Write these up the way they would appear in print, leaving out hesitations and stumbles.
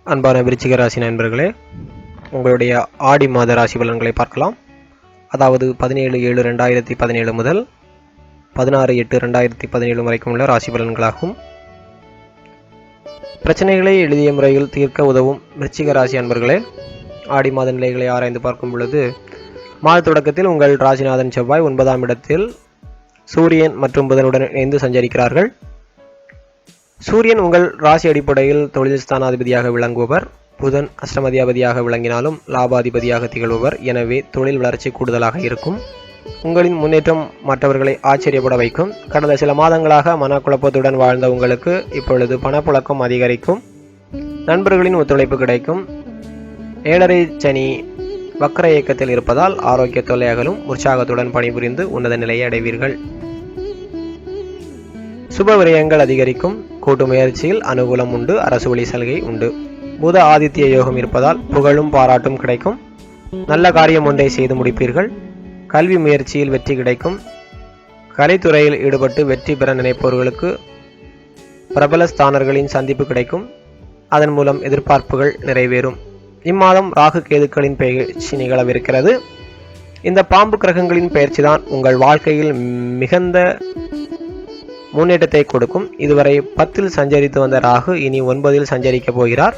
அன்பான விருச்சிக ராசி நண்பர்களே, உங்களுடைய ஆடி மாத ராசி பலன்களை பார்க்கலாம். அதாவது 17/7/2017 முதல் 16/8/2017 வரைக்கும் உள்ள ராசி பலன்களாகும். பிரச்சனைகளை எளிய முறையில் தீர்க்க உதவும் விருச்சிக ராசி அன்பர்களே, ஆடி மாத நிலைகளை ஆராய்ந்து பார்க்கும் பொழுது மாத தொடக்கத்தில் உங்கள் ராசிநாதன் செவ்வாய் 9ஆம் இடத்தில் சூரியன் மற்றும் புதனுடன் இணைந்து சஞ்சரிக்கிறார்கள். சூரியன் உங்கள் ராசி அடிப்படையில் தொழில் ஸ்தானாதிபதியாக விளங்குபவர். புதன் அஷ்டமதிபதியாக விளங்கினாலும் லாபாதிபதியாக திகழ்பவர். எனவே தொழில் வளர்ச்சி கூடுதலாக இருக்கும். உங்களின் முன்னேற்றம் மற்றவர்களை ஆச்சரியப்பட வைக்கும். கடந்த சில மாதங்களாக மனக்குழப்பத்துடன் வாழ்ந்த உங்களுக்கு இப்பொழுது பணப்புழக்கம் அதிகரிக்கும். நண்பர்களின் ஒத்துழைப்பு கிடைக்கும். 7.5 சனி வக்ர இயக்கத்தில் இருப்பதால் ஆரோக்கிய தொல்லைகளும் உற்சாகத்துடன் பணிபுரிந்து உன்னத நிலையை அடைவீர்கள். சுப விரயங்கள் அதிகரிக்கும். கூட்டு முயற்சியில் அனுகூலம் உண்டு. அரசு வழி சலுகை உண்டு. புத ஆதித்ய யோகம் இருப்பதால் புகழும் பாராட்டும் கிடைக்கும். நல்ல காரியம் ஒன்றை செய்து முடிப்பீர்கள். கல்வி முயற்சியில் வெற்றி கிடைக்கும். கலைத்துறையில் ஈடுபட்டு வெற்றி பெற நினைப்பவர்களுக்கு பிரபல ஸ்தானர்களின் சந்திப்பு கிடைக்கும். அதன் மூலம் எதிர்பார்ப்புகள் நிறைவேறும். இம்மாதம் ராகு கேதுக்களின் பயிற்சி நிகழவிருக்கிறது. இந்த பாம்பு கிரகங்களின் பயிற்சி தான் உங்கள் வாழ்க்கையில் மிகுந்த முன்னேற்றத்தை கொடுக்கும். இதுவரை 10இல் சஞ்சரித்து வந்த ராகு இனி 9இல் சஞ்சரிக்க போகிறார்.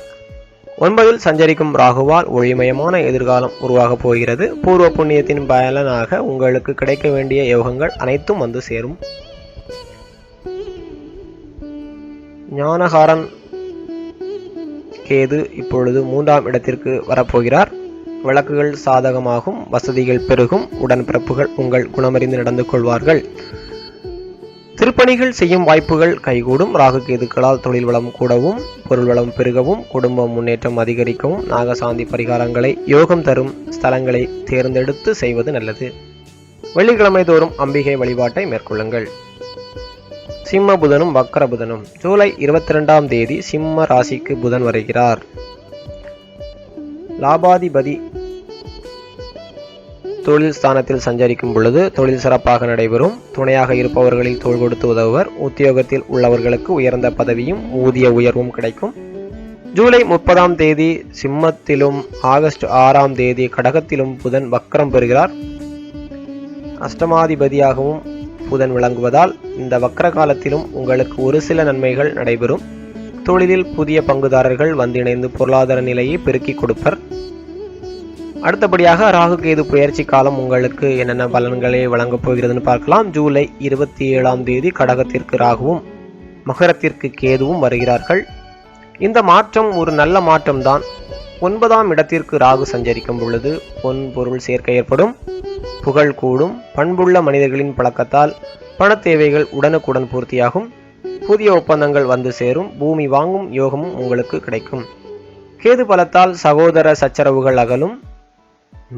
9இல் சஞ்சரிக்கும் ராகுவால் ஒளிமயமான எதிர்காலம் உருவாக போகிறது. பூர்வ புண்ணியத்தின் பலனாக உங்களுக்கு கிடைக்க வேண்டிய யோகங்கள் அனைத்தும் வந்து சேரும். ஞானகாரன் கேது இப்பொழுது 3ஆம் இடத்திற்கு வரப்போகிறார். வழக்குகள் சாதகமாகும். வசதிகள் பெருகும். உடன்பிறப்புகள் உங்கள் குணமறிந்து நடந்து கொள்வார்கள். திருப்பணிகள் செய்யும் வாய்ப்புகள் கைகூடும். ராகு கேதுக்களால் தொழில் வளம் கூடவும் பொருள் வளம் பெருகவும் குடும்ப முன்னேற்றம் அதிகரிக்கவும் நாகசாந்தி பரிகாரங்களை யோகம் தரும் ஸ்தலங்களை தேர்ந்தெடுத்து செய்வது நல்லது. வெள்ளிக்கிழமை தோறும் அம்பிகை வழிபாட்டை மேற்கொள்ளுங்கள். சிம்ம புதனும் வக்கர புதனும். ஜூலை 22ஆம் தேதி சிம்ம ராசிக்கு புதன் வருகிறார். லாபாதிபதி தொழில் ஸ்தானத்தில் சஞ்சரிக்கும் பொழுது தொழில் சிறப்பாக நடைபெறும். துணையாக இருப்பவர்களில் தோள் கொடுத்து உதவுவர். உத்தியோகத்தில் உள்ளவர்களுக்கு உயர்ந்த பதவியும் ஊதிய உயர்வும் கிடைக்கும். ஜூலை 30ஆம் தேதி சிம்மத்திலும் ஆகஸ்ட் 6ஆம் தேதி கடகத்திலும் புதன் வக்ரம் பெறுகிறார். அஷ்டமாதிபதியாகவும் புதன் விளங்குவதால் இந்த வக்ர காலத்திலும் உங்களுக்கு ஒரு சில நன்மைகள் நடைபெறும். தொழிலில் புதிய பங்குதாரர்கள் வந்து இணைந்து பொருளாதார நிலையை பெருக்கி கொடுப்பர். அடுத்தபடியாக ராகு கேது பயிற்சி காலம் உங்களுக்கு என்னென்ன பலன்களை வழங்கப் போகிறதுன்னு பார்க்கலாம். ஜூலை 27ஆம் தேதி கடகத்திற்கு ராகுவும் மகரத்திற்கு கேதுவும் வருகிறார்கள். இந்த மாற்றம் ஒரு நல்ல மாற்றம்தான். 9ஆம் இடத்திற்கு ராகு சஞ்சரிக்கும் பொழுது பொன் பொருள் சேர்க்கை ஏற்படும். புகழ் கூடும். பண்புள்ள மனிதர்களின் பழக்கத்தால் பண தேவைகள் உடனுக்குடன் பூர்த்தியாகும். புதிய ஒப்பந்தங்கள் வந்து சேரும். பூமி வாங்கும் யோகமும் உங்களுக்கு கிடைக்கும். கேது பலத்தால் சகோதர சச்சரவுகள் அகலும்.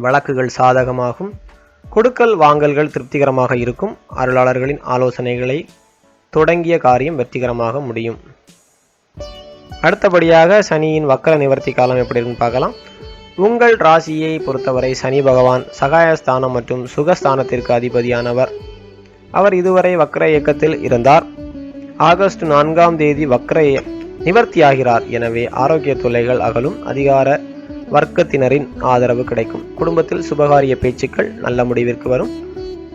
வழக்குகள் சாதகமாகும். கொடுக்கல் வாங்கல்கள் திருப்திகரமாக இருக்கும். அருளாளர்களின் ஆலோசனைகளை தொடங்கிய காரியம் வெற்றிகரமாக முடியும். அடுத்தபடியாக சனியின் வக்கர நிவர்த்தி காலம் எப்படி இருக்குன்னு பார்க்கலாம். உங்கள் ராசியை பொறுத்தவரை சனி பகவான் சகாயஸ்தானம் மற்றும் சுகஸ்தானத்திற்கு அதிபதியானவர். அவர் இதுவரை வக்கர இயக்கத்தில் இருந்தார். ஆகஸ்ட் 4ஆம் தேதி வக்கர நிவர்த்தியாகிறார். எனவே ஆரோக்கிய தொல்லைகள் அகலும். அதிகார வர்க்கத்தினரின் ஆதரவு கிடைக்கும். குடும்பத்தில் சுபகாரிய பேச்சுக்கள் நல்ல முடிவிற்கு வரும்.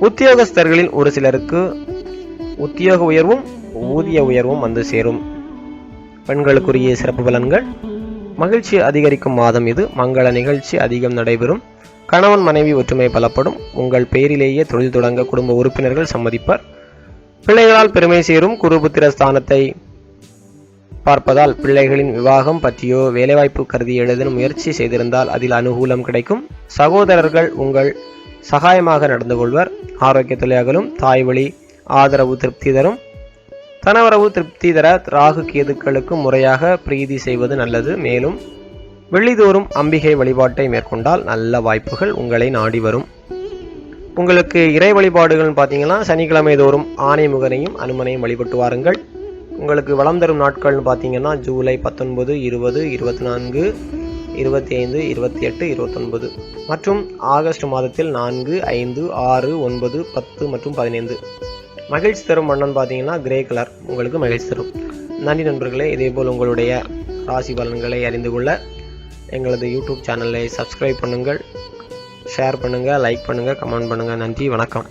உத்தியோகஸ்தர்களில் ஒரு சிலருக்கு உத்தியோக உயர்வும் ஊதிய உயர்வும் வந்து சேரும். பெண்களுக்குரிய சிறப்பு பலன்கள். மகிழ்ச்சி அதிகரிக்கும் மாதம் இது. மங்கள நிகழ்ச்சி அதிகம் நடைபெறும். கணவன் மனைவி ஒற்றுமை பலப்படும். உங்கள் பெயரிலேயே தொழில் தொடங்க குடும்ப உறுப்பினர்கள் சம்மதிப்பர். பிள்ளைகளால் பெருமை சேரும். குருபுத்திர ஸ்தானத்தை பார்ப்பதால் பிள்ளைகளின் விவாகம் பற்றியோ வேலைவாய்ப்பு கருதி எழுதும் முயற்சி செய்திருந்தால் அதில் அனுகூலம் கிடைக்கும். சகோதரர்கள் உங்கள் சகாயமாக நடந்து கொள்வர். ஆரோக்கிய தொல்லைகளும் தாய் வழி ஆதரவு திருப்தி தரும். தனவரவு திருப்தி தர ராகு கேதுக்களுக்கு முறையாக பிரீதி செய்வது நல்லது. மேலும் வெள்ளிதோறும் அம்பிகை வழிபாட்டை மேற்கொண்டால் நல்ல வாய்ப்புகள் உங்களை நாடி வரும். உங்களுக்கு இறை வழிபாடுகள் பார்த்தீங்கன்னா சனிக்கிழமை தோறும் ஆனைமுகனையும் அனுமனையும் வழிபட்டு வாருங்கள். உங்களுக்கு வளம் தரும் நாட்கள்னு பார்த்தீங்கன்னா ஜூலை 19, 20, 24, 25, 28, 29 மற்றும் ஆகஸ்ட் மாதத்தில் 4, 5, 6, 9, 10 மற்றும் 15. மகிழ்ச்சி தரும் வண்ணம் பார்த்தீங்கன்னா கிரே கலர் உங்களுக்கு மகிழ்ச்சி தரும். நன்றி நண்பர்களே. இதேபோல் உங்களுடைய ராசி பலன்களை அறிந்து கொள்ள எங்களது யூடியூப் சேனலை சப்ஸ்கிரைப் பண்ணுங்கள், ஷேர் பண்ணுங்கள், லைக் பண்ணுங்கள், கமெண்ட் பண்ணுங்கள். நன்றி, வணக்கம்.